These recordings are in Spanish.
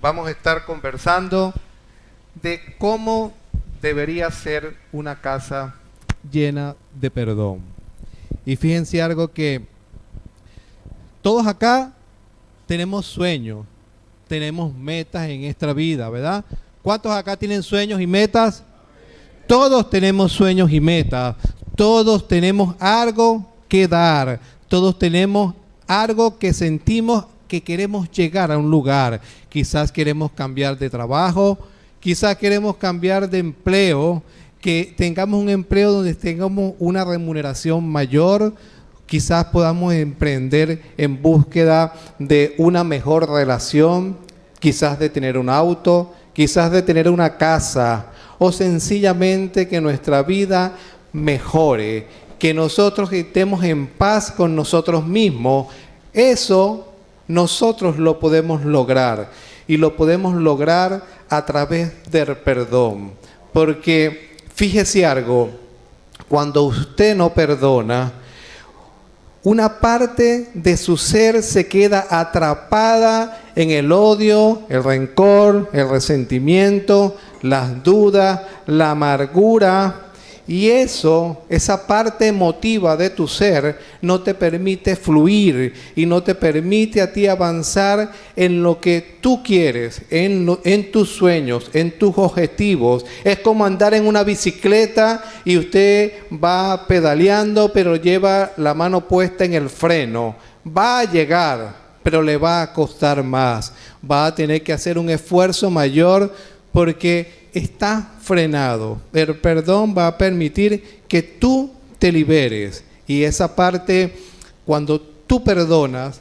vamos a estar conversando de cómo debería ser una casa llena de perdón. Y fíjense algo que todos acá tenemos sueños, tenemos metas en esta vida, ¿verdad? ¿Cuántos acá tienen sueños y metas? Todos tenemos sueños y metas, todos tenemos algo que dar, todos tenemos algo que sentimos que queremos llegar a un lugar. Quizás queremos cambiar de trabajo, quizás queremos cambiar de empleo, que tengamos un empleo donde tengamos una remuneración mayor, quizás podamos emprender en búsqueda de una mejor relación, quizás de tener un auto, quizás de tener una casa, o sencillamente que nuestra vida mejore, que nosotros estemos en paz con nosotros mismos. Eso nosotros lo podemos lograr, y lo podemos lograr a través del perdón. Porque fíjese algo, cuando usted no perdona, una parte de su ser se queda atrapada en el odio, el rencor, el resentimiento, las dudas, la amargura. Y esa parte emotiva de tu ser no te permite fluir y no te permite a ti avanzar en lo que tú quieres, en tus sueños, en tus objetivos. Es como andar en una bicicleta y usted va pedaleando, pero lleva la mano puesta en el freno. Va a llegar, pero le va a costar más. Va a tener que hacer un esfuerzo mayor porque está frenado. El perdón va a permitir que tú te liberes. Y esa parte, cuando tú perdonas,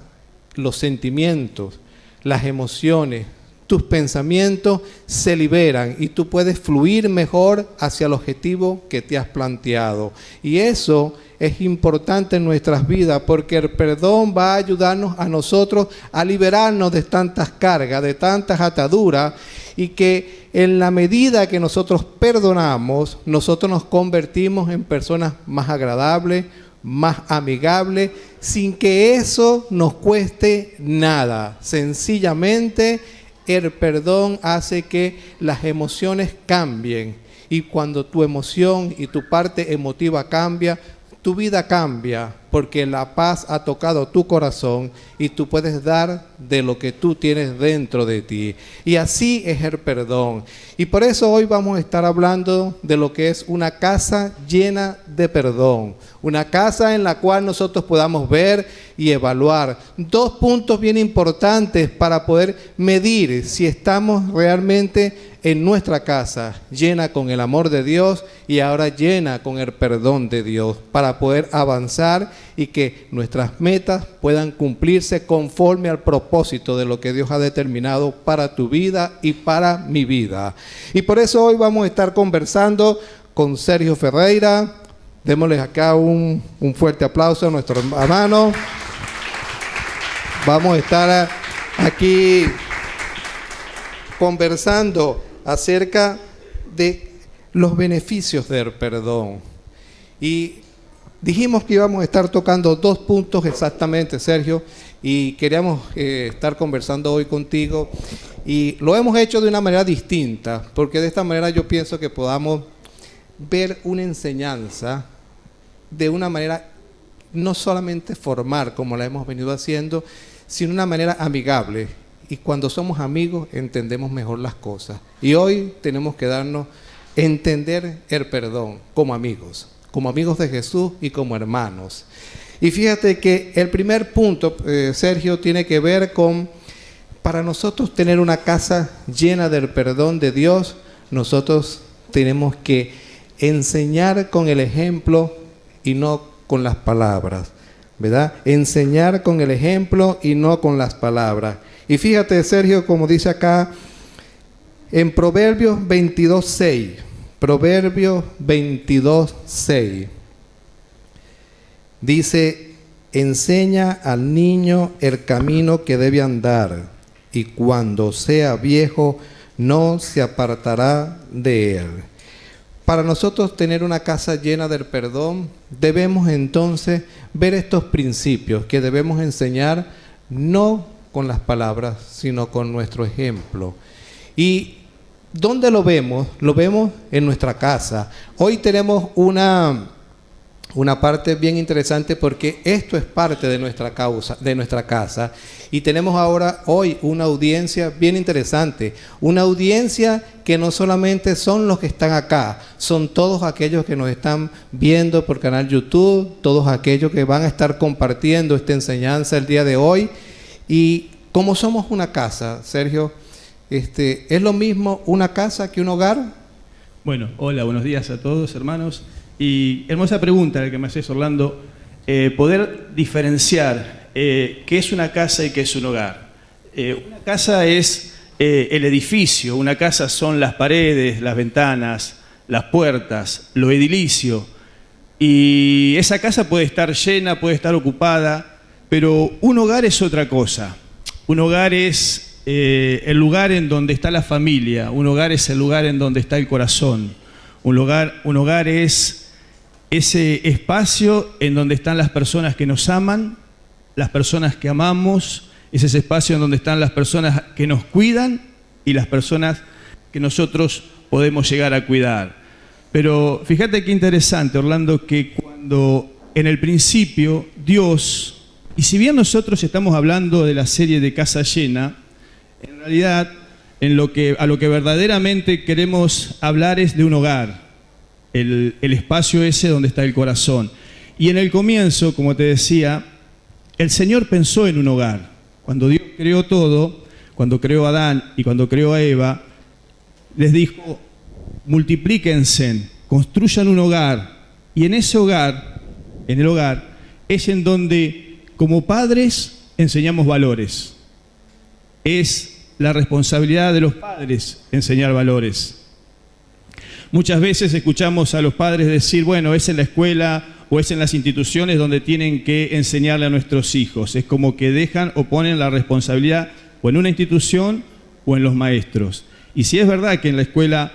los sentimientos, las emociones, tus pensamientos se liberan y tú puedes fluir mejor hacia el objetivo que te has planteado. Y eso es importante en nuestras vidas, porque el perdón va a ayudarnos a nosotros a liberarnos de tantas cargas, de tantas ataduras, y que en la medida que nosotros perdonamos, nosotros nos convertimos en personas más agradables, más amigables, sin que eso nos cueste nada. Sencillamente, el perdón hace que las emociones cambien, y cuando tu emoción y tu parte emotiva cambia, tu vida cambia, porque la paz ha tocado tu corazón y tú puedes dar de lo que tú tienes dentro de ti. Y así es el perdón. Y por eso hoy vamos a estar hablando de lo que es una casa llena de perdón. Una casa en la cual nosotros podamos ver y evaluar dos puntos bien importantes para poder medir si estamos realmente en nuestra casa llena con el amor de Dios y ahora llena con el perdón de Dios, para poder avanzar y que nuestras metas puedan cumplirse conforme al propósito de lo que Dios ha determinado para tu vida y para mi vida. Y por eso hoy vamos a estar conversando con Sergio Ferreira. Démosles acá un fuerte aplauso a nuestro hermano. Vamos a estar aquí conversando acerca de los beneficios del perdón. Y dijimos que íbamos a estar tocando dos puntos exactamente, Sergio, y queríamos estar conversando hoy contigo. Y lo hemos hecho de una manera distinta, porque de esta manera yo pienso que podamos ver una enseñanza de una manera no solamente formal, como la hemos venido haciendo, sino una manera amigable. Y cuando somos amigos entendemos mejor las cosas. Y hoy tenemos que entender el perdón como amigos de Jesús y como hermanos. Y fíjate que el primer punto, Sergio, tiene que ver con, para nosotros tener una casa llena del perdón de Dios, nosotros tenemos que enseñar con el ejemplo y no con las palabras, ¿verdad? Enseñar con el ejemplo y no con las palabras. Y fíjate, Sergio, como dice acá en Proverbios 22:6. Proverbios 22:6. Dice: enseña al niño el camino que debe andar, y cuando sea viejo no se apartará de él. Para nosotros tener una casa llena del perdón, debemos entonces ver estos principios que debemos enseñar, no con las palabras, sino con nuestro ejemplo. ¿Y dónde lo vemos? Lo vemos en nuestra casa. Hoy tenemos una parte bien interesante porque esto es parte de nuestra casa. Y tenemos hoy una audiencia bien interesante. Una audiencia que no solamente son los que están acá, son todos aquellos que nos están viendo por canal YouTube, todos aquellos que van a estar compartiendo esta enseñanza el día de hoy. Y como somos una casa, Sergio, ¿es lo mismo una casa que un hogar? Bueno, hola, buenos días a todos, hermanos. Y hermosa pregunta la que me haces, Orlando. Poder diferenciar qué es una casa y qué es un hogar. Una casa es el edificio, una casa son las paredes, las ventanas, las puertas, lo edilicio. Y esa casa puede estar llena, puede estar ocupada, pero un hogar es otra cosa. Un hogar es el lugar en donde está la familia, un hogar es el lugar en donde está el corazón. Un hogar es ese espacio en donde están las personas que nos aman, las personas que amamos, es ese espacio en donde están las personas que nos cuidan y las personas que nosotros podemos llegar a cuidar. Pero fíjate qué interesante, Orlando, que cuando en el principio Dios, y si bien nosotros estamos hablando de la serie de Casa Llena, en realidad a lo que verdaderamente queremos hablar es de un hogar. El espacio ese donde está el corazón. Y en el comienzo, como te decía, el Señor pensó en un hogar. Cuando Dios creó todo, cuando creó a Adán y cuando creó a Eva, les dijo, multiplíquense, construyan un hogar. Y en ese hogar, en el hogar, es en donde como padres enseñamos valores. Es la responsabilidad de los padres enseñar valores. Muchas veces escuchamos a los padres decir, bueno, es en la escuela o es en las instituciones donde tienen que enseñarle a nuestros hijos. Es como que dejan o ponen la responsabilidad o en una institución o en los maestros. Y sí es verdad que en la escuela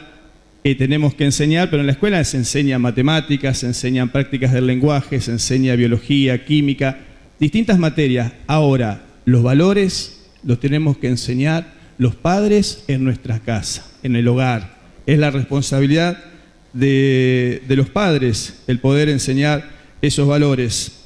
tenemos que enseñar, pero en la escuela se enseña matemáticas, se enseñan prácticas del lenguaje, se enseña biología, química, distintas materias. Ahora, los valores los tenemos que enseñar los padres en nuestra casa, en el hogar. Es la responsabilidad de los padres el poder enseñar esos valores,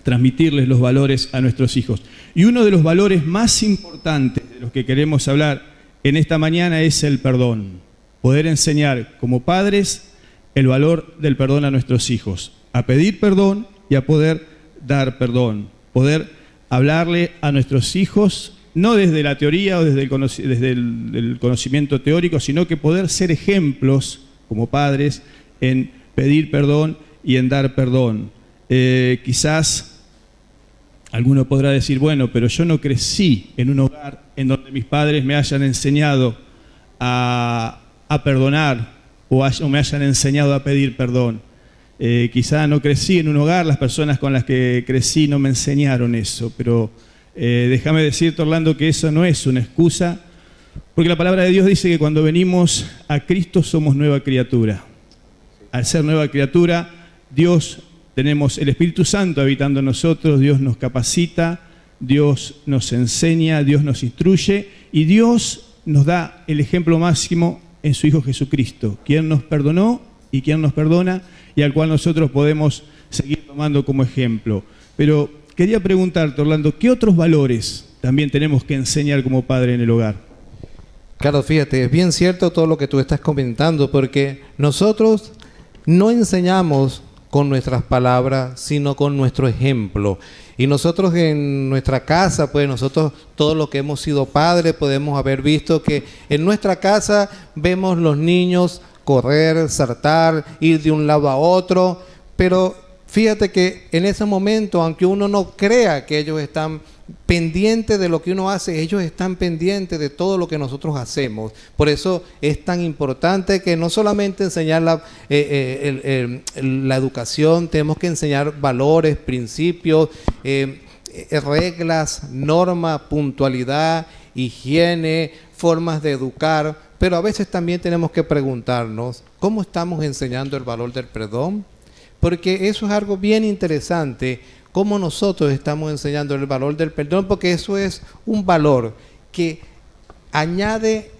transmitirles los valores a nuestros hijos. Y uno de los valores más importantes de los que queremos hablar en esta mañana es el perdón. Poder enseñar como padres el valor del perdón a nuestros hijos, a pedir perdón y a poder dar perdón. Poder hablarle a nuestros hijos no desde la teoría o desde el conocimiento teórico, sino que poder ser ejemplos como padres en pedir perdón y en dar perdón. Quizás alguno podrá decir, bueno, pero yo no crecí en un hogar en donde mis padres me hayan enseñado a perdonar o me hayan enseñado a pedir perdón. Quizá no crecí en un hogar, las personas con las que crecí no me enseñaron eso, pero déjame decirte, Orlando, que eso no es una excusa, porque la palabra de Dios dice que cuando venimos a Cristo somos nueva criatura. Al ser nueva criatura, tenemos el Espíritu Santo habitando en nosotros, Dios nos capacita, Dios nos enseña, Dios nos instruye y Dios nos da el ejemplo máximo en su Hijo Jesucristo, quien nos perdonó y quien nos perdona y al cual nosotros podemos seguir tomando como ejemplo. Pero quería preguntarte, Orlando, ¿qué otros valores también tenemos que enseñar como padre en el hogar? Claro, fíjate, es bien cierto todo lo que tú estás comentando, porque nosotros no enseñamos con nuestras palabras, sino con nuestro ejemplo. Y nosotros en nuestra casa, pues nosotros, todos los que hemos sido padres, podemos haber visto que en nuestra casa vemos los niños correr, saltar, ir de un lado a otro, pero fíjate que en ese momento, aunque uno no crea que ellos están pendientes de lo que uno hace, ellos están pendientes de todo lo que nosotros hacemos. Por eso es tan importante que no solamente enseñar la educación, tenemos que enseñar valores, principios, reglas, normas, puntualidad, higiene, formas de educar, pero a veces también tenemos que preguntarnos, ¿cómo estamos enseñando el valor del perdón? Porque eso es algo bien interesante. cómo nosotros estamos enseñando el valor del perdón, porque eso es un valor que añade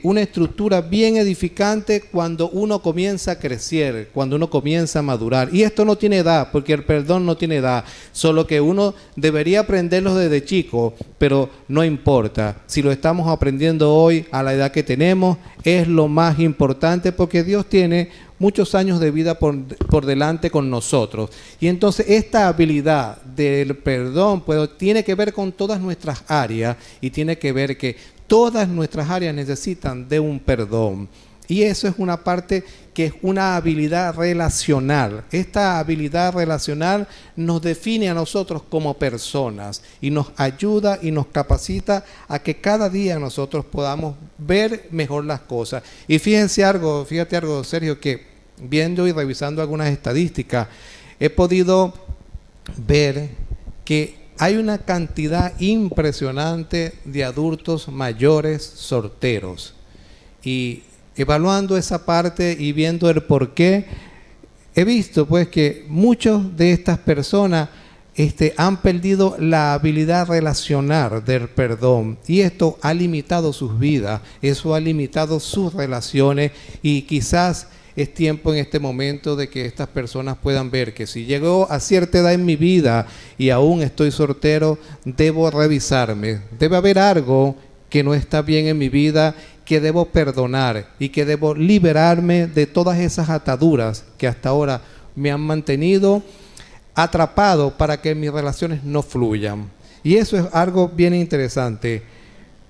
una estructura bien edificante cuando uno comienza a crecer, cuando uno comienza a madurar. Y esto no tiene edad, porque el perdón no tiene edad, solo que uno debería aprenderlo desde chico, pero no importa. Si lo estamos aprendiendo hoy a la edad que tenemos, es lo más importante, porque Dios tiene muchos años de vida por delante con nosotros. Y entonces esta habilidad del perdón tiene que ver con todas nuestras áreas, y tiene que ver que todas nuestras áreas necesitan de un perdón. Y eso es una parte que es una habilidad relacional. Esta habilidad relacional nos define a nosotros como personas y nos ayuda y nos capacita a que cada día nosotros podamos ver mejor las cosas. Y fíjate algo, Sergio, que viendo y revisando algunas estadísticas, he podido ver que hay una cantidad impresionante de adultos mayores solteros. Y evaluando esa parte y viendo el por qué, he visto pues que muchos de estas personas han perdido la habilidad relacional del perdón. Y esto ha limitado sus vidas, eso ha limitado sus relaciones, y quizás es tiempo en este momento de que estas personas puedan ver que si llegó a cierta edad en mi vida y aún estoy soltero, debo revisarme. Debe haber algo que no está bien en mi vida, que debo perdonar y que debo liberarme de todas esas ataduras que hasta ahora me han mantenido atrapado para que mis relaciones no fluyan. Y eso es algo bien interesante.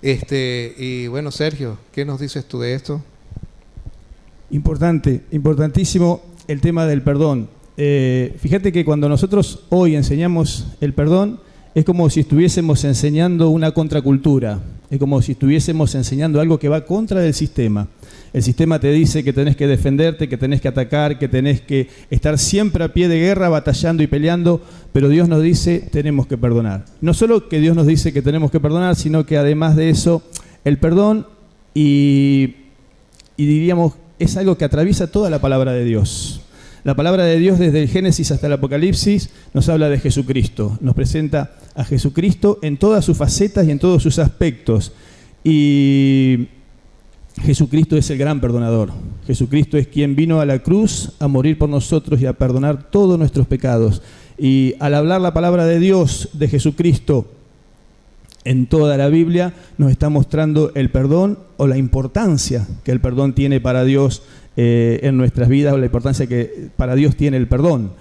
Y bueno, Sergio, ¿qué nos dices tú de esto? Importantísimo el tema del perdón. Fíjate que cuando nosotros hoy enseñamos el perdón, es como si estuviésemos enseñando una contracultura, es como si estuviésemos enseñando algo que va contra del sistema. El sistema te dice que tenés que defenderte, que tenés que atacar, que tenés que estar siempre a pie de guerra, batallando y peleando, pero Dios nos dice tenemos que perdonar. No solo que Dios nos dice que tenemos que perdonar, sino que además de eso, el perdón y diríamos es algo que atraviesa toda la palabra de Dios. La palabra de Dios desde el Génesis hasta el Apocalipsis nos habla de Jesucristo, nos presenta a Jesucristo en todas sus facetas y en todos sus aspectos. Y Jesucristo es el gran perdonador. Jesucristo es quien vino a la cruz a morir por nosotros y a perdonar todos nuestros pecados. Y al hablar la palabra de Dios, de Jesucristo, en toda la Biblia nos está mostrando el perdón o la importancia que el perdón tiene para Dios en nuestras vidas, o la importancia que para Dios tiene el perdón.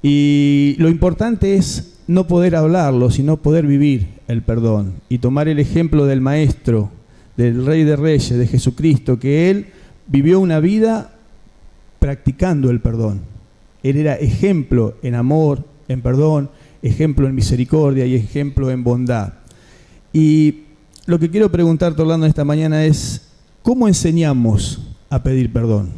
Y lo importante es no poder hablarlo, sino poder vivir el perdón y tomar el ejemplo del Maestro, del Rey de Reyes, de Jesucristo, que Él vivió una vida practicando el perdón. Él era ejemplo en amor, en perdón, ejemplo en misericordia y ejemplo en bondad. Y lo que quiero preguntarte, Orlando, esta mañana es, ¿cómo enseñamos a pedir perdón?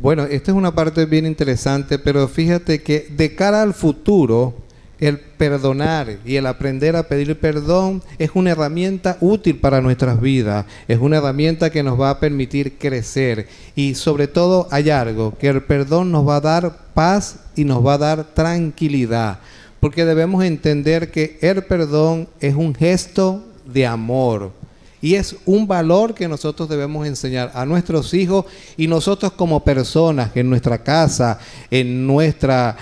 Bueno, esta es una parte bien interesante, pero fíjate que de cara al futuro, el perdonar y el aprender a pedir perdón es una herramienta útil para nuestras vidas, es una herramienta que nos va a permitir crecer, y sobre todo hay algo, que el perdón nos va a dar paz y nos va a dar tranquilidad. Porque debemos entender que el perdón es un gesto de amor y es un valor que nosotros debemos enseñar a nuestros hijos, y nosotros como personas en nuestra casa, en nuestro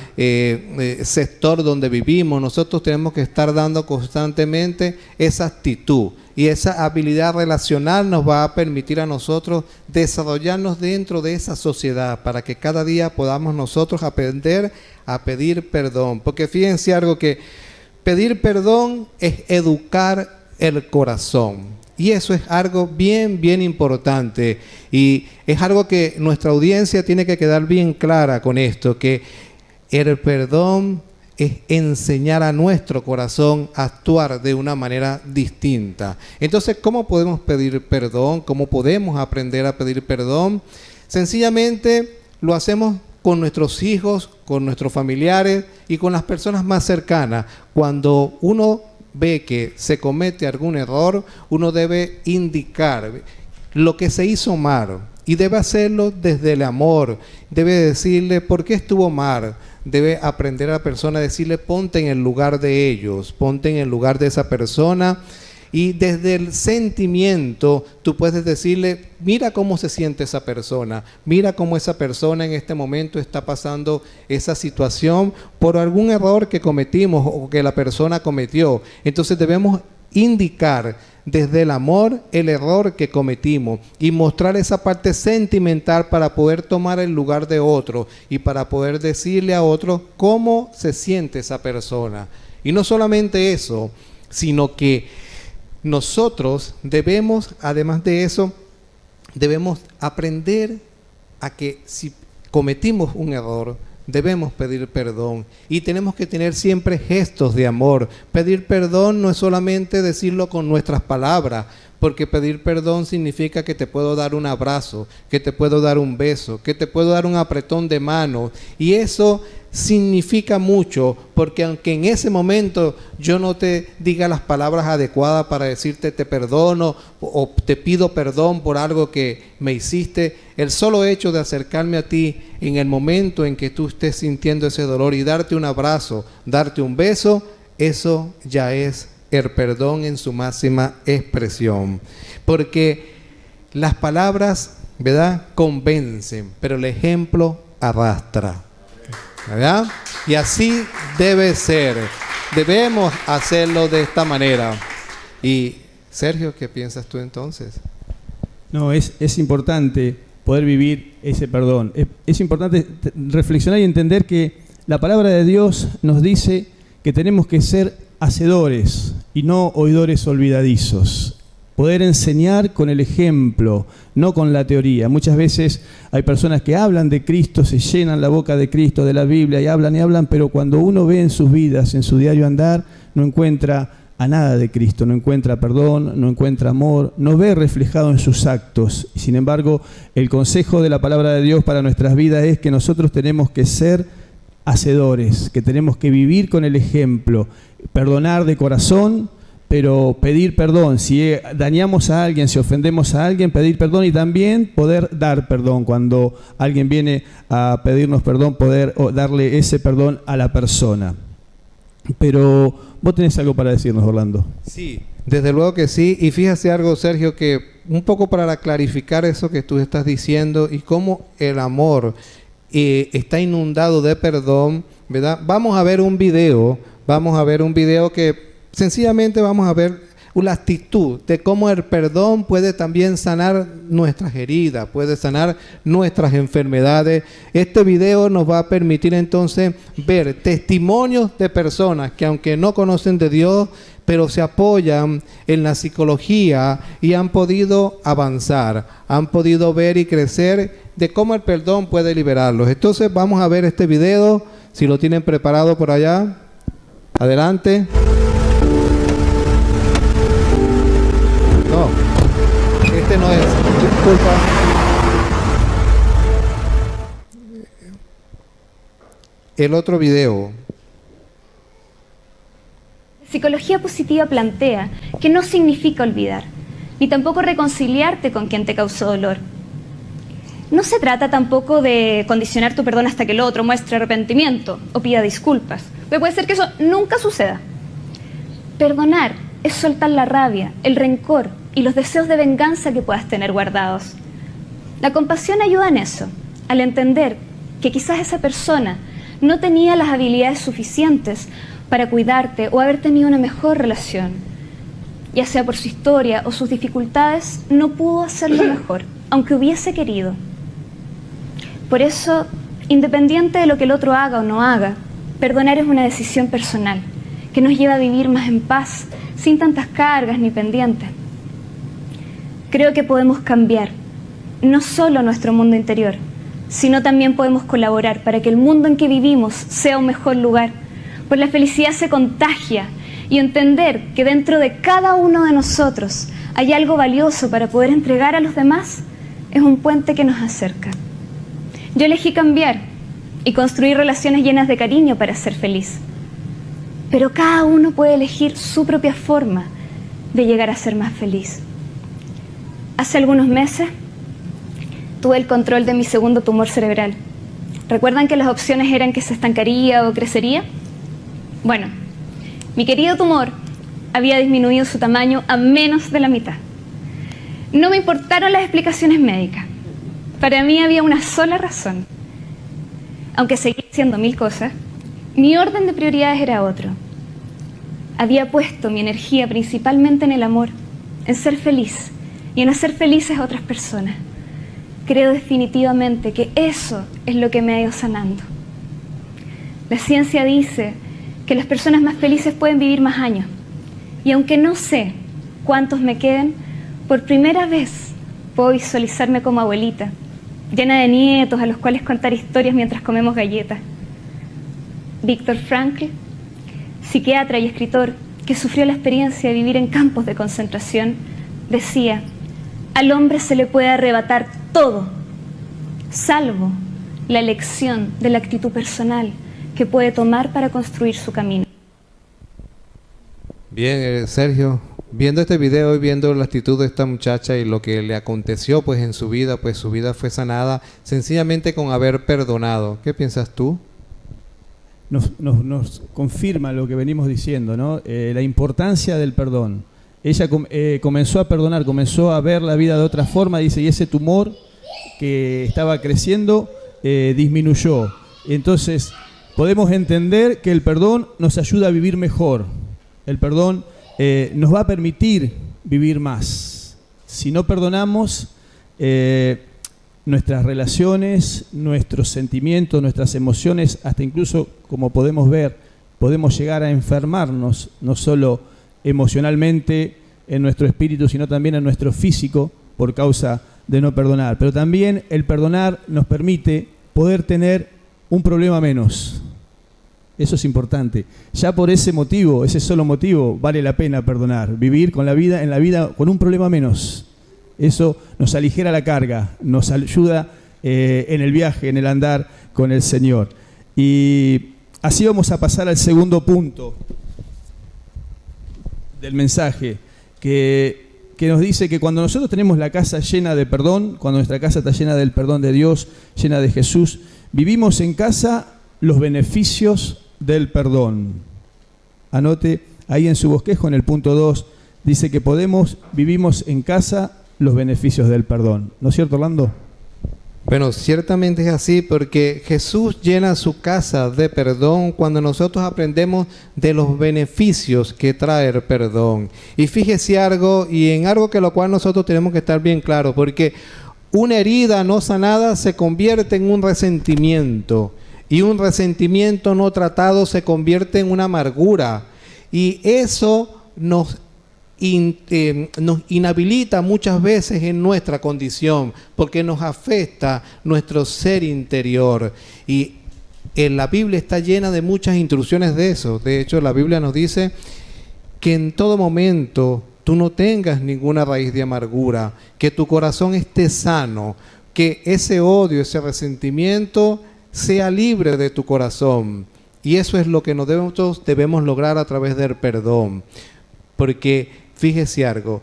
sector donde vivimos, nosotros tenemos que estar dando constantemente esa actitud, y esa habilidad relacional nos va a permitir a nosotros desarrollarnos dentro de esa sociedad para que cada día podamos nosotros aprender a pedir perdón. Porque fíjense algo, que pedir perdón es educar el corazón. Y eso es algo bien, bien importante. Y es algo que nuestra audiencia tiene que quedar bien clara con esto, que el perdón es enseñar a nuestro corazón a actuar de una manera distinta. Entonces, ¿cómo podemos pedir perdón? ¿Cómo podemos aprender a pedir perdón? Sencillamente lo hacemos con nuestros hijos, con nuestros familiares y con las personas más cercanas. Cuando uno ve que se comete algún error, uno debe indicar lo que se hizo mal y debe hacerlo desde el amor. Debe decirle por qué estuvo mal, debe aprender a la persona a decirle, ponte en el lugar de ellos, ponte en el lugar de esa persona. Y desde el sentimiento tú puedes decirle, mira cómo se siente esa persona, mira cómo esa persona en este momento está pasando esa situación por algún error que cometimos o que la persona cometió. Entonces debemos indicar desde el amor el error que cometimos y mostrar esa parte sentimental para poder tomar el lugar de otro y para poder decirle a otro cómo se siente esa persona. Y no solamente eso, sino que nosotros debemos, además de eso, debemos aprender a que si cometimos un error, debemos pedir perdón y tenemos que tener siempre gestos de amor. Pedir perdón no es solamente decirlo con nuestras palabras, porque pedir perdón significa que te puedo dar un abrazo, que te puedo dar un beso, que te puedo dar un apretón de mano, y eso significa mucho, porque aunque en ese momento yo no te diga las palabras adecuadas para decirte te perdono o te pido perdón por algo que me hiciste, el solo hecho de acercarme a ti en el momento en que tú estés sintiendo ese dolor y darte un abrazo, darte un beso, eso ya es el perdón en su máxima expresión. Porque las palabras, ¿verdad?, convencen, pero el ejemplo arrastra, ¿verdad? Y así debe ser. Debemos hacerlo de esta manera. Y Sergio, ¿qué piensas tú entonces? No, es importante poder vivir ese perdón. Es importante reflexionar y entender que la palabra de Dios nos dice que tenemos que ser hacedores y no oidores olvidadizos. Poder enseñar con el ejemplo, no con la teoría. Muchas veces hay personas que hablan de Cristo, se llenan la boca de Cristo, de la Biblia, y hablan, pero cuando uno ve en sus vidas, en su diario andar, no encuentra a nada de Cristo, no encuentra perdón, no encuentra amor, no ve reflejado en sus actos. Y sin embargo, el consejo de la palabra de Dios para nuestras vidas es que nosotros tenemos que ser hacedores, que tenemos que vivir con el ejemplo, perdonar de corazón, pero pedir perdón. Si dañamos a alguien, si ofendemos a alguien, pedir perdón, y también poder dar perdón. Cuando alguien viene a pedirnos perdón, poder darle ese perdón a la persona. Pero vos tenés algo para decirnos, Orlando. Sí, desde luego que sí. Y fíjate algo, Sergio, que un poco para clarificar eso que tú estás diciendo y cómo el amor está inundado de perdón, ¿verdad? Vamos a ver un video que sencillamente vamos a ver la actitud de cómo el perdón puede también sanar nuestras heridas, puede sanar nuestras enfermedades. Este video nos va a permitir entonces ver testimonios de personas que, aunque no conocen de Dios, pero se apoyan en la psicología y han podido avanzar, han podido ver y crecer de cómo el perdón puede liberarlos. Entonces vamos a ver este video, si lo tienen preparado por allá. Adelante. No, este no es. Disculpa. El otro video. Psicología positiva plantea que no significa olvidar, ni tampoco reconciliarte con quien te causó dolor. No se trata tampoco de condicionar tu perdón hasta que el otro muestre arrepentimiento o pida disculpas, porque puede ser que eso nunca suceda. Perdonar es soltar la rabia, el rencor y los deseos de venganza que puedas tener guardados. La compasión ayuda en eso, al entender que quizás esa persona no tenía las habilidades suficientes para cuidarte o haber tenido una mejor relación. Ya sea por su historia o sus dificultades, no pudo hacerlo mejor, aunque hubiese querido. Por eso, independiente de lo que el otro haga o no haga, perdonar es una decisión personal, que nos lleva a vivir más en paz, sin tantas cargas ni pendientes. Creo que podemos cambiar, no solo nuestro mundo interior, sino también podemos colaborar para que el mundo en que vivimos sea un mejor lugar, pues la felicidad se contagia, y entender que dentro de cada uno de nosotros hay algo valioso para poder entregar a los demás es un puente que nos acerca. Yo elegí cambiar y construir relaciones llenas de cariño para ser feliz. Pero cada uno puede elegir su propia forma de llegar a ser más feliz. Hace algunos meses tuve el control de mi segundo tumor cerebral ¿Recuerdan que las opciones eran que se estancaría o crecería? Bueno, mi querido tumor había disminuido su tamaño a menos de la mitad. No me importaron las explicaciones médicas. Para mí había una sola razón. Aunque seguía haciendo 1000 cosas, mi orden de prioridades era otro. Había puesto mi energía principalmente en el amor, en ser feliz y en hacer felices a otras personas. Creo definitivamente que eso es lo que me ha ido sanando. La ciencia dice que las personas más felices pueden vivir más años. Y aunque no sé cuántos me queden, por primera vez puedo visualizarme como abuelita, llena de nietos a los cuales contar historias mientras comemos galletas. Viktor Frankl, psiquiatra y escritor que sufrió la experiencia de vivir en campos de concentración, decía: al hombre se le puede arrebatar todo, salvo la elección de la actitud personal que puede tomar para construir su camino. Bien, Sergio, viendo este video y viendo la actitud de esta muchacha y lo que le aconteció pues en su vida, pues su vida fue sanada sencillamente con haber perdonado. ¿Qué piensas tú? Nos confirma lo que venimos diciendo, ¿no? La importancia del perdón. Ella comenzó a perdonar, comenzó a ver la vida de otra forma, dice, y ese tumor que estaba creciendo disminuyó. Entonces, podemos entender que el perdón nos ayuda a vivir mejor. El perdón nos va a permitir vivir más. Si no perdonamos, nuestras relaciones, nuestros sentimientos, nuestras emociones, hasta incluso, como podemos ver, podemos llegar a enfermarnos, no solo emocionalmente en nuestro espíritu, sino también en nuestro físico por causa de no perdonar. Pero también el perdonar nos permite poder tener un problema menos. Eso es importante. Ya por ese motivo, ese solo motivo, vale la pena perdonar. Vivir con la vida, en la vida con un problema menos. Eso nos aligera la carga, nos ayuda en el viaje, en el andar con el Señor. Y así vamos a pasar al segundo punto del mensaje, que nos dice que cuando nosotros tenemos la casa llena de perdón, cuando nuestra casa está llena del perdón de Dios, llena de Jesús, vivimos en casa los beneficios del perdón. Anote ahí en su bosquejo, en el punto 2, dice que vivimos en casa los beneficios del perdón. ¿No es cierto, Orlando? Bueno, ciertamente es así, porque Jesús llena su casa de perdón cuando nosotros aprendemos de los beneficios que trae el perdón. Y fíjese algo, y en algo que lo cual nosotros tenemos que estar bien claros, porque una herida no sanada se convierte en un resentimiento, y un resentimiento no tratado se convierte en una amargura, y eso nos inhabilita muchas veces en nuestra condición, porque nos afecta nuestro ser interior. Y en la Biblia está llena de muchas instrucciones de eso. De hecho, la Biblia nos dice que en todo momento tú no tengas ninguna raíz de amargura, que tu corazón esté sano, que ese odio, ese resentimiento sea libre de tu corazón. Y eso es lo que nosotros debemos lograr a través del perdón. Porque fíjese algo,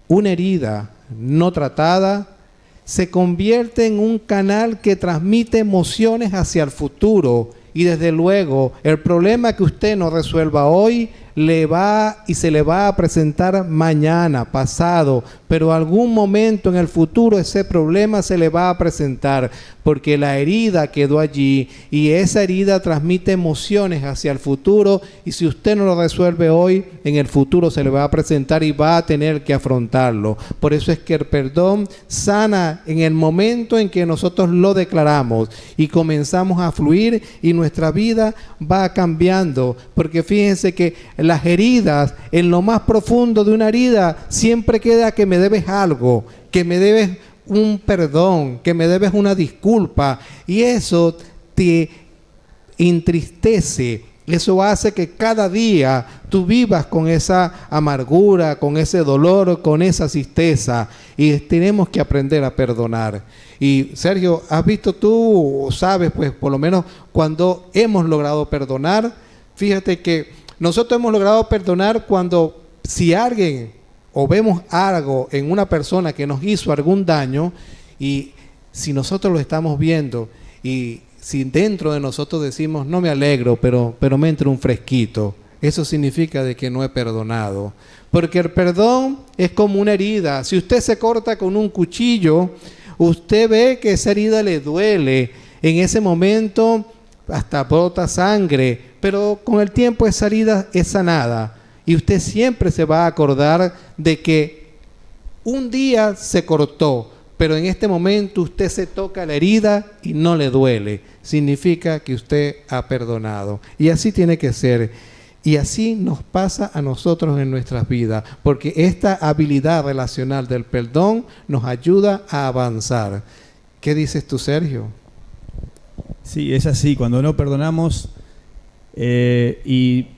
una herida no tratada se convierte en un canal que transmite emociones hacia el futuro, y desde luego el problema que usted no resuelva hoy se le va a presentar mañana, pasado, pero algún momento en el futuro ese problema se le va a presentar, porque la herida quedó allí, y esa herida transmite emociones hacia el futuro, y si usted no lo resuelve hoy, en el futuro se le va a presentar y va a tener que afrontarlo. Por eso es que el perdón sana en el momento en que nosotros lo declaramos y comenzamos a fluir, y nuestra vida va cambiando, porque fíjense que las heridas, en lo más profundo de una herida, siempre queda que me debes algo, que me debes un perdón, que me debes una disculpa, y eso te entristece. Eso hace que cada día tú vivas con esa amargura, con ese dolor, con esa tristeza, y tenemos que aprender a perdonar. Y Sergio, ¿has visto tú, sabes, pues por lo menos cuando hemos logrado perdonar? Fíjate que nosotros hemos logrado perdonar cuando, si alguien o vemos algo en una persona que nos hizo algún daño, y si nosotros lo estamos viendo y si dentro de nosotros decimos, no me alegro, pero me entra un fresquito, eso significa de que no he perdonado. Porque el perdón es como una herida. Si usted se corta con un cuchillo, usted ve que esa herida le duele. En ese momento hasta brota sangre, pero con el tiempo esa herida es sanada. Y usted siempre se va a acordar de que un día se cortó, pero en este momento usted se toca la herida y no le duele. Significa que usted ha perdonado. Y así tiene que ser. Y así nos pasa a nosotros en nuestras vidas, porque esta habilidad relacional del perdón nos ayuda a avanzar. ¿Qué dices tú, Sergio? Sí, es así. Cuando no perdonamos y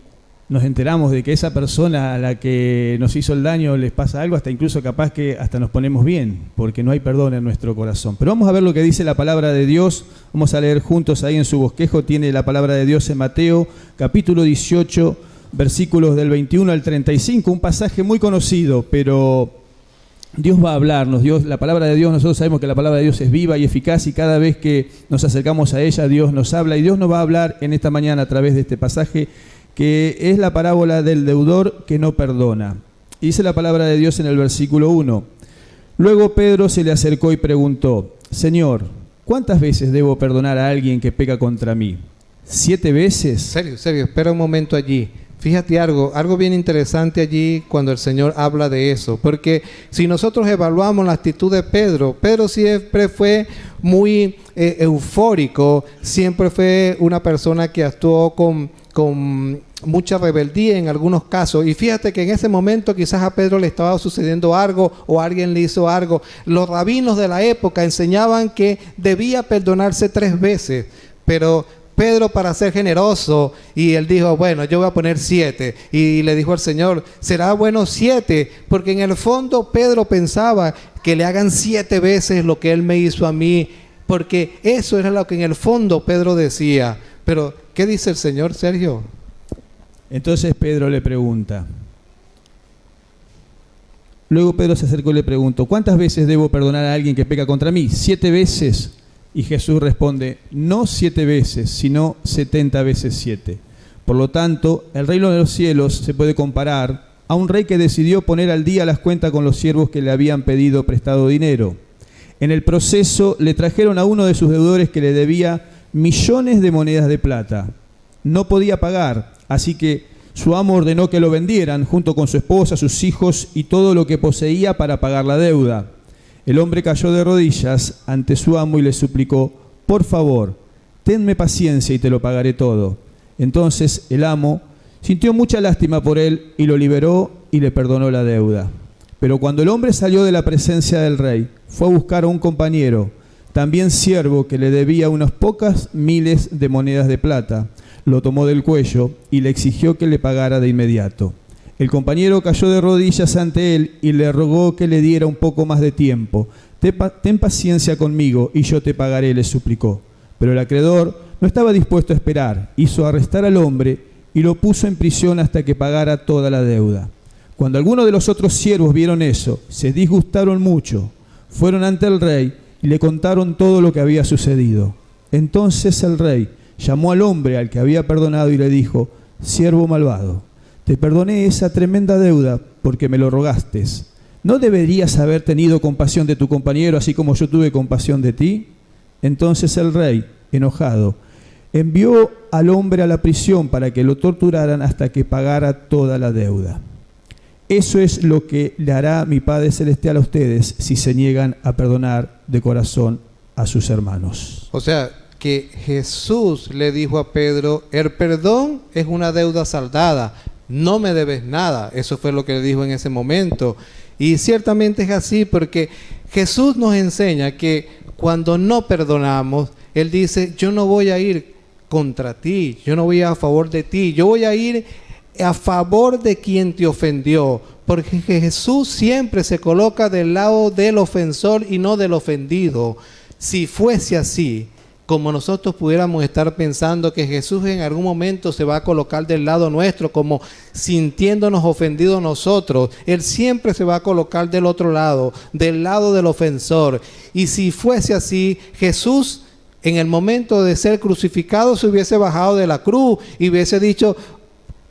nos enteramos de que esa persona a la que nos hizo el daño les pasa algo, hasta incluso capaz que hasta nos ponemos bien, porque no hay perdón en nuestro corazón. Pero vamos a ver lo que dice la palabra de Dios. Vamos a leer juntos ahí en su bosquejo. Tiene la palabra de Dios en Mateo, capítulo 18, versículos del 21 al 35. Un pasaje muy conocido, pero Dios va a hablarnos. La palabra de Dios, nosotros sabemos que la palabra de Dios es viva y eficaz, y cada vez que nos acercamos a ella, Dios nos habla. Y Dios nos va a hablar en esta mañana a través de este pasaje, que es la parábola del deudor que no perdona. Y dice la palabra de Dios en el versículo 1. Luego Pedro se le acercó y preguntó: Señor, ¿cuántas veces debo perdonar a alguien que peca contra mí? ¿7 veces? Serio, espera un momento allí. Fíjate algo bien interesante allí cuando el Señor habla de eso, porque si nosotros evaluamos la actitud de Pedro, Pedro siempre fue muy eufórico, siempre fue una persona que actuó con mucha rebeldía en algunos casos, y fíjate que en ese momento quizás a Pedro le estaba sucediendo algo o alguien le hizo algo. Los rabinos de la época enseñaban que debía perdonarse 3 veces, pero Pedro, para ser generoso, y él dijo, bueno, yo voy a poner 7, y le dijo al Señor, será bueno 7, porque en el fondo Pedro pensaba que le hagan 7 veces lo que él me hizo a mí, porque eso era lo que en el fondo Pedro decía. Pero ¿qué dice el Señor, Sergio? Entonces Pedro le pregunta. Luego Pedro se acercó y le preguntó: ¿cuántas veces debo perdonar a alguien que peca contra mí? 7 veces. Y Jesús responde: no 7 veces, sino 70 veces 7. Por lo tanto, el reino de los cielos se puede comparar a un rey que decidió poner al día las cuentas con los siervos que le habían pedido prestado dinero. En el proceso le trajeron a uno de sus deudores que le debía millones de monedas de plata. No podía pagar, así que su amo ordenó que lo vendieran junto con su esposa, sus hijos y todo lo que poseía para pagar la deuda. El hombre cayó de rodillas ante su amo y le suplicó: por favor, tenme paciencia y te lo pagaré todo. Entonces el amo sintió mucha lástima por él y lo liberó y le perdonó la deuda. Pero cuando el hombre salió de la presencia del rey, fue a buscar a un compañero, también siervo, que le debía unas pocas miles de monedas de plata. Lo tomó del cuello y le exigió que le pagara de inmediato. El compañero cayó de rodillas ante él y le rogó que le diera un poco más de tiempo. Ten paciencia conmigo y yo te pagaré, le suplicó. Pero el acreedor no estaba dispuesto a esperar. Hizo arrestar al hombre y lo puso en prisión hasta que pagara toda la deuda. Cuando algunos de los otros siervos vieron eso, se disgustaron mucho. Fueron ante el rey y le contaron todo lo que había sucedido. Entonces el rey llamó al hombre al que había perdonado y le dijo: siervo malvado, te perdoné esa tremenda deuda porque me lo rogaste. ¿No deberías haber tenido compasión de tu compañero así como yo tuve compasión de ti? Entonces el rey, enojado, envió al hombre a la prisión para que lo torturaran hasta que pagara toda la deuda. Eso es lo que le hará mi Padre Celestial a ustedes si se niegan a perdonar de corazón a sus hermanos. O sea, que Jesús le dijo a Pedro: el perdón es una deuda saldada, no me debes nada. Eso fue lo que le dijo en ese momento. Y ciertamente es así, porque Jesús nos enseña que cuando no perdonamos, Él dice: yo no voy a ir contra ti, yo no voy a favor de ti, yo voy a ir a favor de quien te ofendió, porque Jesús siempre se coloca del lado del ofensor y no del ofendido. Si fuese así, como nosotros pudiéramos estar pensando que Jesús en algún momento se va a colocar del lado nuestro, como sintiéndonos ofendidos nosotros, Él siempre se va a colocar del otro lado, del lado del ofensor. Y si fuese así, Jesús en el momento de ser crucificado se hubiese bajado de la cruz y hubiese dicho: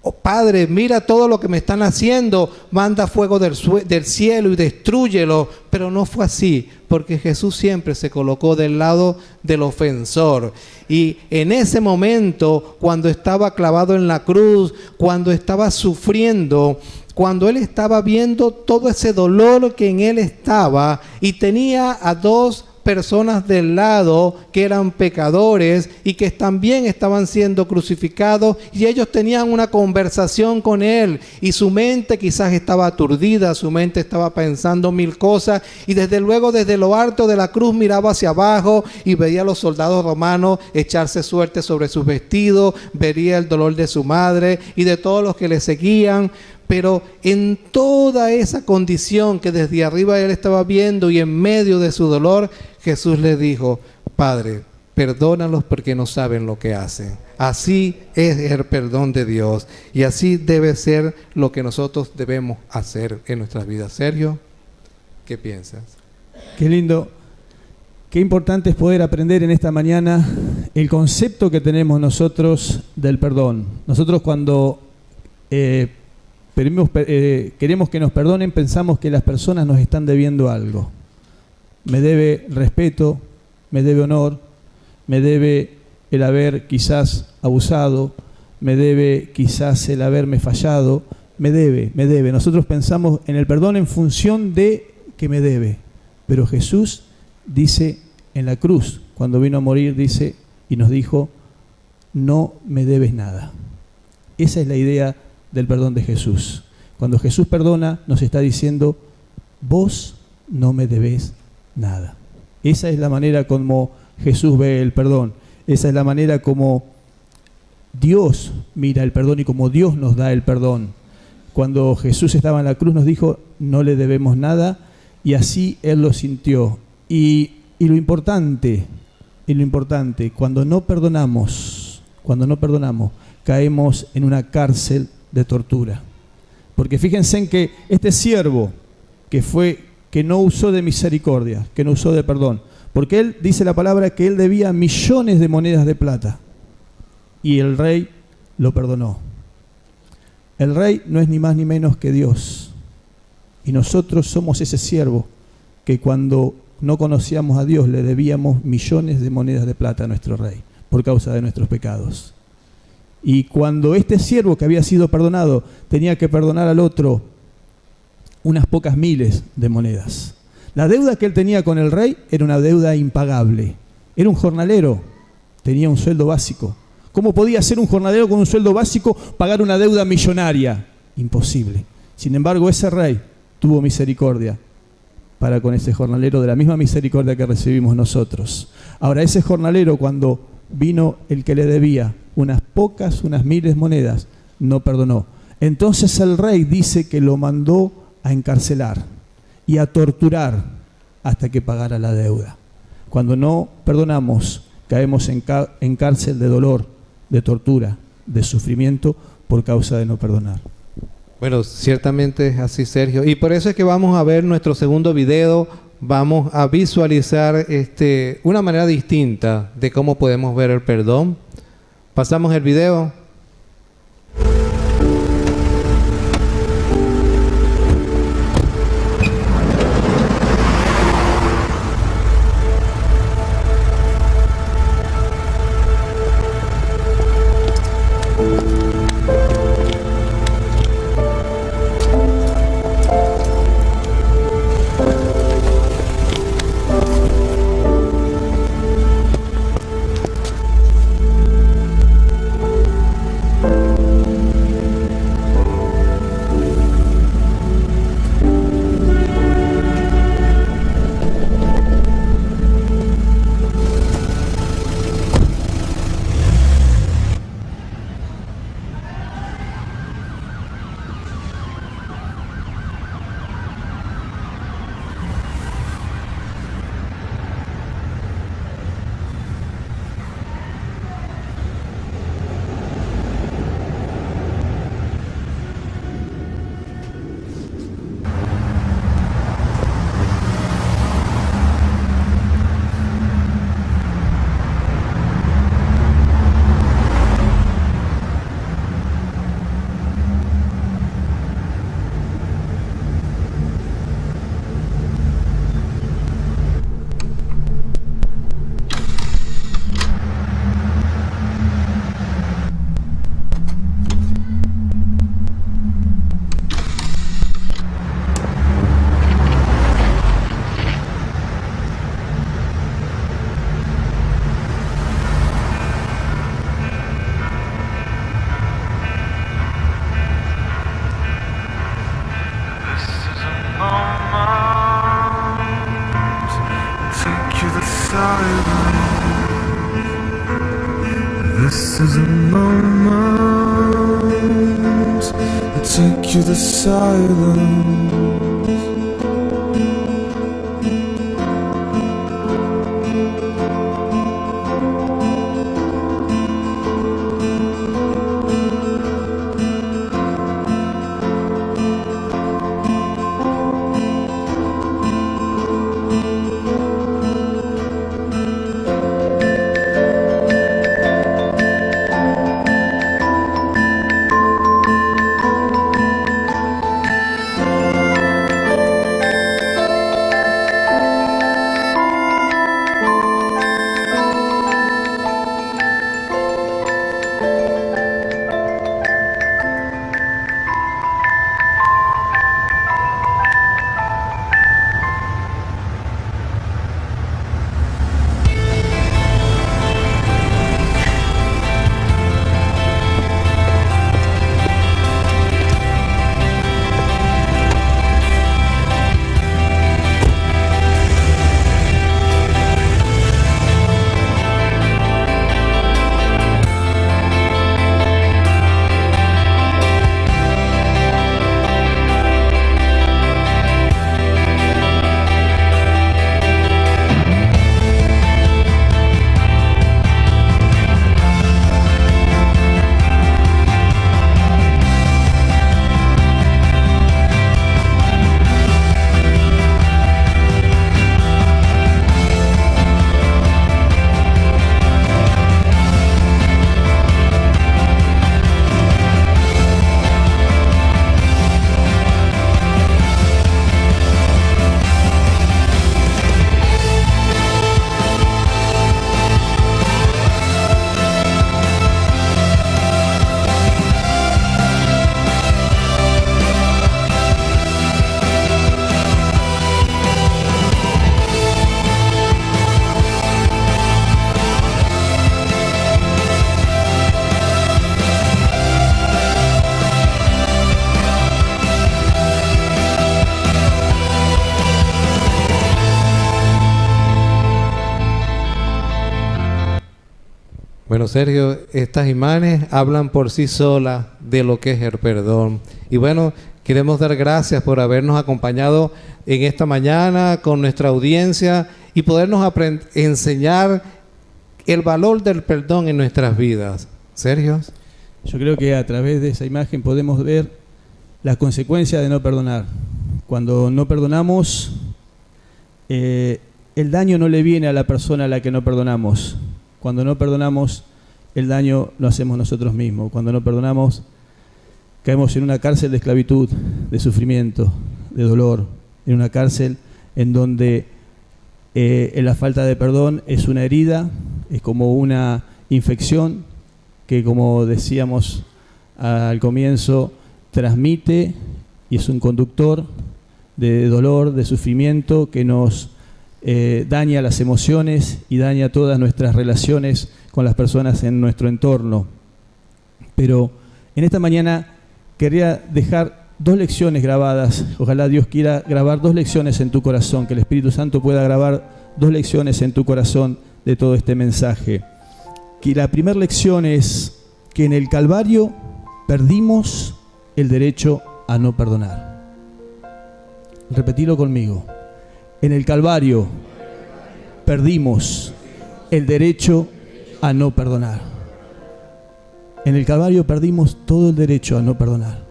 oh, Padre, mira todo lo que me están haciendo, manda fuego del cielo y destrúyelo. Pero no fue así, porque Jesús siempre se colocó del lado del ofensor. Y en ese momento, cuando estaba clavado en la cruz, cuando estaba sufriendo, cuando Él estaba viendo todo ese dolor que en Él estaba, y tenía a dos personas del lado que eran pecadores y que también estaban siendo crucificados, y ellos tenían una conversación con Él, y su mente quizás estaba aturdida, su mente estaba pensando mil cosas, y desde luego desde lo alto de la cruz miraba hacia abajo y veía a los soldados romanos echarse suerte sobre sus vestidos, vería el dolor de su madre y de todos los que le seguían. Pero en toda esa condición que desde arriba Él estaba viendo y en medio de su dolor, Jesús le dijo: Padre, perdónalos porque no saben lo que hacen. Así es el perdón de Dios, y así debe ser lo que nosotros debemos hacer en nuestras vidas. Sergio, ¿qué piensas? Qué lindo, qué importante es poder aprender en esta mañana el concepto que tenemos nosotros del perdón. Nosotros cuando queremos que nos perdonen, pensamos que las personas nos están debiendo algo. Me debe respeto, me debe honor, me debe el haber quizás abusado, me debe quizás el haberme fallado, me debe. Nosotros pensamos en el perdón en función de que me debe. Pero Jesús dice en la cruz, cuando vino a morir, dice y nos dijo: no me debes nada. Esa es la idea del perdón de Jesús. Cuando Jesús perdona, nos está diciendo: vos no me debés nada. Esa es la manera como Jesús ve el perdón. Esa es la manera como Dios mira el perdón y como Dios nos da el perdón. Cuando Jesús estaba en la cruz nos dijo: no le debemos nada, y así Él lo sintió. Y lo importante, cuando no perdonamos, caemos en una cárcel de tortura. Porque fíjense en que este siervo que no usó de misericordia, que no usó de perdón, porque él dice la palabra que él debía millones de monedas de plata y el rey lo perdonó. El rey no es ni más ni menos que Dios, y nosotros somos ese siervo que cuando no conocíamos a Dios le debíamos millones de monedas de plata a nuestro rey por causa de nuestros pecados. Y cuando este siervo que había sido perdonado tenía que perdonar al otro unas pocas miles de monedas. La deuda que él tenía con el rey era una deuda impagable. Era un jornalero, tenía un sueldo básico. ¿Cómo podía ser un jornalero con un sueldo básico pagar una deuda millonaria? Imposible. Sin embargo, ese rey tuvo misericordia para con ese jornalero, de la misma misericordia que recibimos nosotros. Ahora, ese jornalero, cuando vino el que le debía unas miles monedas, no perdonó. Entonces el rey dice que lo mandó a encarcelar y a torturar hasta que pagara la deuda. Cuando no perdonamos, caemos en cárcel de dolor, de tortura, de sufrimiento por causa de no perdonar. Bueno, ciertamente es así, Sergio. Y por eso es que vamos a ver nuestro segundo video. Vamos a visualizar una manera distinta de cómo podemos ver el perdón. Pasamos el video. This is a moment that take you to silence. Bueno, Sergio, estas imágenes hablan por sí solas de lo que es el perdón. Y bueno, queremos dar gracias por habernos acompañado en esta mañana con nuestra audiencia y podernos enseñar el valor del perdón en nuestras vidas. Sergio. Yo creo que a través de esa imagen podemos ver las consecuencias de no perdonar. Cuando no perdonamos, el daño no le viene a la persona a la que no perdonamos. Cuando no perdonamos, el daño lo hacemos nosotros mismos. Cuando no perdonamos, caemos en una cárcel de esclavitud, de sufrimiento, de dolor, en una cárcel en donde la falta de perdón es una herida, es como una infección que, como decíamos al comienzo, transmite y es un conductor de dolor, de sufrimiento que nos daña las emociones y daña todas nuestras relaciones con las personas en nuestro entorno. Pero en esta mañana quería dejar dos lecciones grabadas. Ojalá Dios quiera grabar dos lecciones en tu corazón, que el Espíritu Santo pueda grabar dos lecciones en tu corazón de todo este mensaje. Que la primera lección es que en el Calvario perdimos el derecho a no perdonar. Repetilo conmigo. En el Calvario perdimos el derecho a no perdonar. En el Calvario perdimos todo el derecho a no perdonar.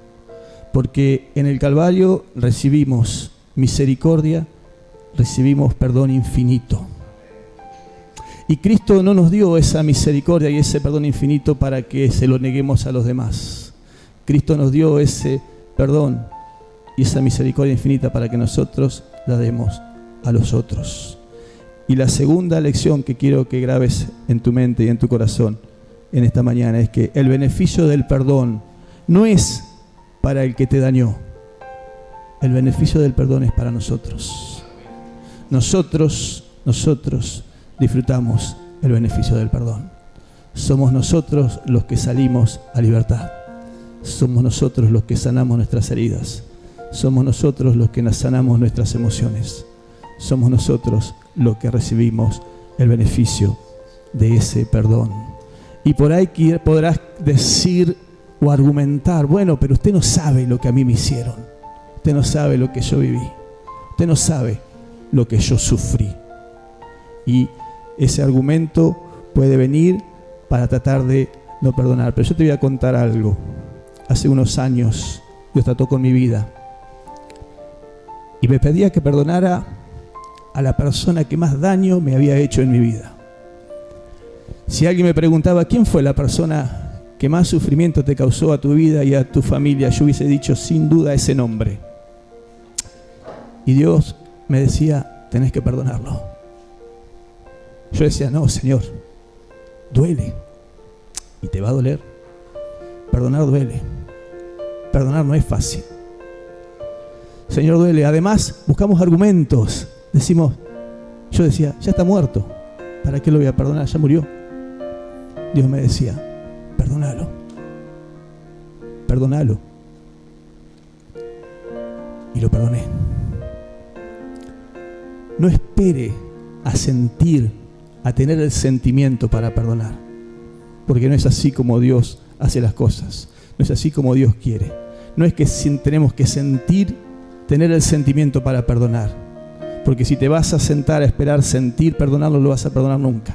Porque en el Calvario recibimos misericordia, recibimos perdón infinito. Y Cristo no nos dio esa misericordia y ese perdón infinito para que se lo neguemos a los demás. Cristo nos dio ese perdón y esa misericordia infinita para que nosotros la demos a los otros. Y la segunda lección que quiero que grabes en tu mente y en tu corazón en esta mañana es que el beneficio del perdón no es para el que te dañó. El beneficio del perdón es para nosotros. Nosotros disfrutamos el beneficio del perdón. Somos nosotros los que salimos a libertad. Somos nosotros los que sanamos nuestras heridas. Somos nosotros los que sanamos nuestras emociones. Somos nosotros los que recibimos el beneficio de ese perdón. Y por ahí podrás decir o argumentar, bueno, pero usted no sabe lo que a mí me hicieron. Usted no sabe lo que yo viví. Usted no sabe lo que yo sufrí. Y ese argumento puede venir para tratar de no perdonar. Pero yo te voy a contar algo. Hace unos años Dios trató con mi vida y me pedía que perdonara a la persona que más daño me había hecho en mi vida. Si alguien me preguntaba quién fue la persona que más sufrimiento te causó a tu vida y a tu familia, yo hubiese dicho sin duda ese nombre. Y Dios me decía, tenés que perdonarlo. Yo decía, no, Señor, duele. Y te va a doler. Perdonar duele. Perdonar no es fácil. Señor, duele. Además, buscamos argumentos. Yo decía, ya está muerto. ¿Para qué lo voy a perdonar? Ya murió. Dios me decía, perdónalo. Perdónalo. Y lo perdoné. No espere a sentir, a tener el sentimiento para perdonar. Porque no es así como Dios hace las cosas. No es así como Dios quiere. No es que tenemos que sentir, tener el sentimiento para perdonar. Porque si te vas a sentar a esperar sentir, perdonarlo, no lo vas a perdonar nunca.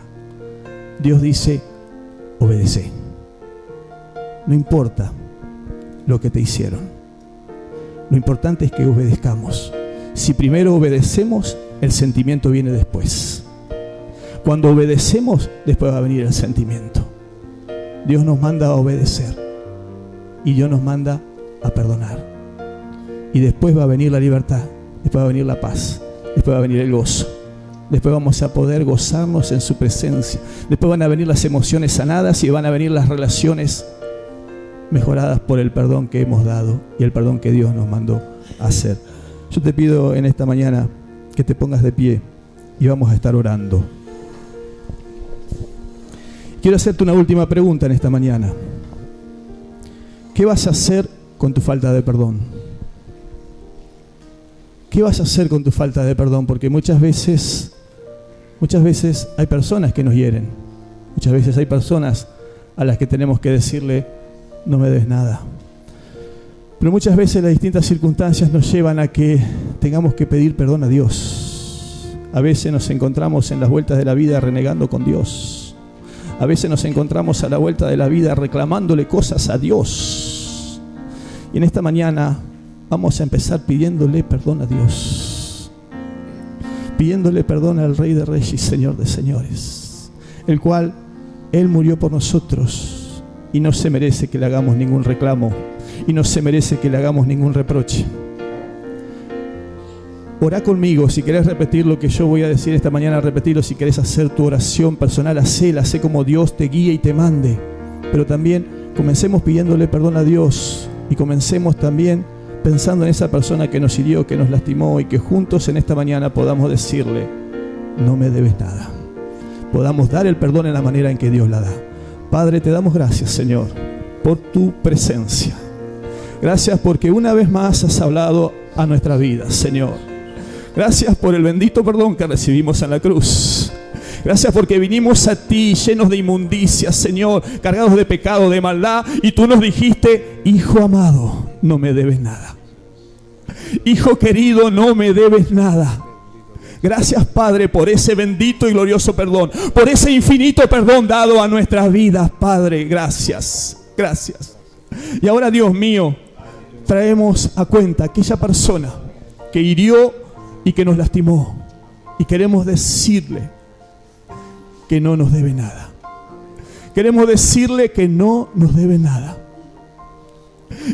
Dios dice, obedece. No importa lo que te hicieron. Lo importante es que obedezcamos. Si primero obedecemos, el sentimiento viene después. Cuando obedecemos, después va a venir el sentimiento. Dios nos manda a obedecer y Dios nos manda a perdonar. Y después va a venir la libertad, después va a venir la paz, después va a venir el gozo. Después vamos a poder gozarnos en su presencia. Después van a venir las emociones sanadas y van a venir las relaciones mejoradas por el perdón que hemos dado y el perdón que Dios nos mandó a hacer. Yo te pido en esta mañana que te pongas de pie y vamos a estar orando. Quiero hacerte una última pregunta en esta mañana. ¿Qué vas a hacer con tu falta de perdón? ¿Qué vas a hacer con tu falta de perdón? Porque muchas veces hay personas que nos hieren. Muchas veces hay personas a las que tenemos que decirle, no me debes nada. Pero muchas veces las distintas circunstancias nos llevan a que tengamos que pedir perdón a Dios. A veces nos encontramos en las vueltas de la vida renegando con Dios. A veces nos encontramos a la vuelta de la vida reclamándole cosas a Dios. Y en esta mañana vamos a empezar pidiéndole perdón a Dios. Pidiéndole perdón al Rey de Reyes y Señor de Señores. El cual, Él murió por nosotros. Y no se merece que le hagamos ningún reclamo. Y no se merece que le hagamos ningún reproche. Orá conmigo, si querés repetir lo que yo voy a decir esta mañana, repetirlo. Si querés hacer tu oración personal, hacé como Dios te guíe y te mande. Pero también comencemos pidiéndole perdón a Dios y comencemos también pensando en esa persona que nos hirió, que nos lastimó, y que juntos en esta mañana podamos decirle, no me debes nada. Podamos dar el perdón en la manera en que Dios la da. Padre, te damos gracias, Señor, por tu presencia. Gracias porque una vez más has hablado a nuestra vida, Señor. Gracias por el bendito perdón que recibimos en la cruz. Gracias porque vinimos a ti llenos de inmundicia, Señor, cargados de pecado, de maldad, y tú nos dijiste, hijo amado, no me debes nada. Hijo querido, no me debes nada. Gracias, Padre, por ese bendito y glorioso perdón, por ese infinito perdón dado a nuestras vidas, Padre. Gracias, gracias. Y ahora, Dios mío, traemos a cuenta a aquella persona que hirió y que nos lastimó, y queremos decirle que no nos debe nada. Queremos decirle que no nos debe nada.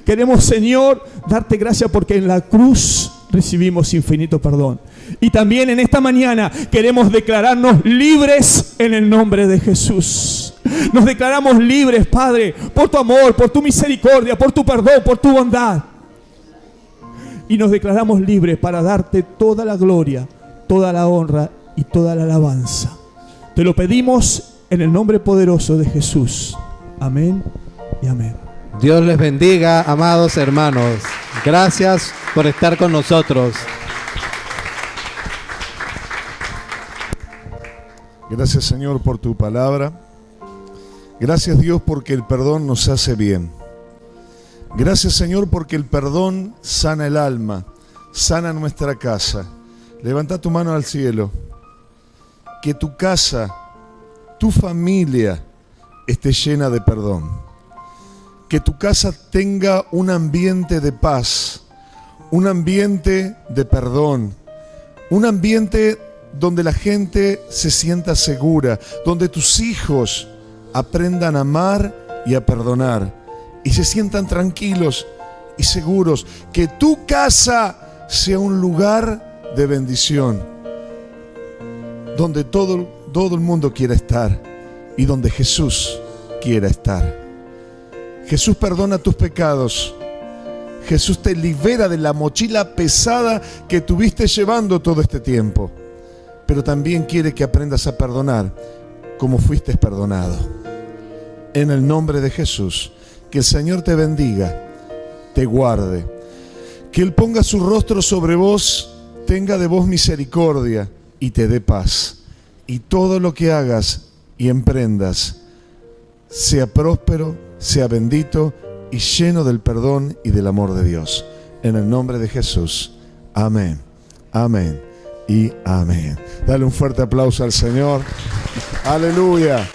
Queremos, Señor, darte gracias porque en la cruz recibimos infinito perdón. Y también en esta mañana queremos declararnos libres en el nombre de Jesús. Nos declaramos libres, Padre, por tu amor, por tu misericordia, por tu perdón, por tu bondad. Y nos declaramos libres para darte toda la gloria, toda la honra y toda la alabanza. Te lo pedimos en el nombre poderoso de Jesús. Amén y amén. Dios les bendiga, amados hermanos. Gracias por estar con nosotros. Gracias, Señor, por tu palabra. Gracias, Dios, porque el perdón nos hace bien. Gracias, Señor, porque el perdón sana el alma, sana nuestra casa. Levanta tu mano al cielo. Que tu casa, tu familia esté llena de perdón. Que tu casa tenga un ambiente de paz, un ambiente de perdón, un ambiente donde la gente se sienta segura, donde tus hijos aprendan a amar y a perdonar y se sientan tranquilos y seguros. Que tu casa sea un lugar de bendición, donde todo el mundo quiera estar y donde Jesús quiera estar. Jesús perdona tus pecados. Jesús te libera de la mochila pesada que tuviste llevando todo este tiempo. Pero también quiere que aprendas a perdonar como fuiste perdonado. En el nombre de Jesús, que el Señor te bendiga, te guarde, que Él ponga su rostro sobre vos, tenga de vos misericordia y te dé paz. Y todo lo que hagas y emprendas sea próspero, sea bendito y lleno del perdón y del amor de Dios. En el nombre de Jesús. Amén. Amén. Y amén. Dale un fuerte aplauso al Señor. Aleluya.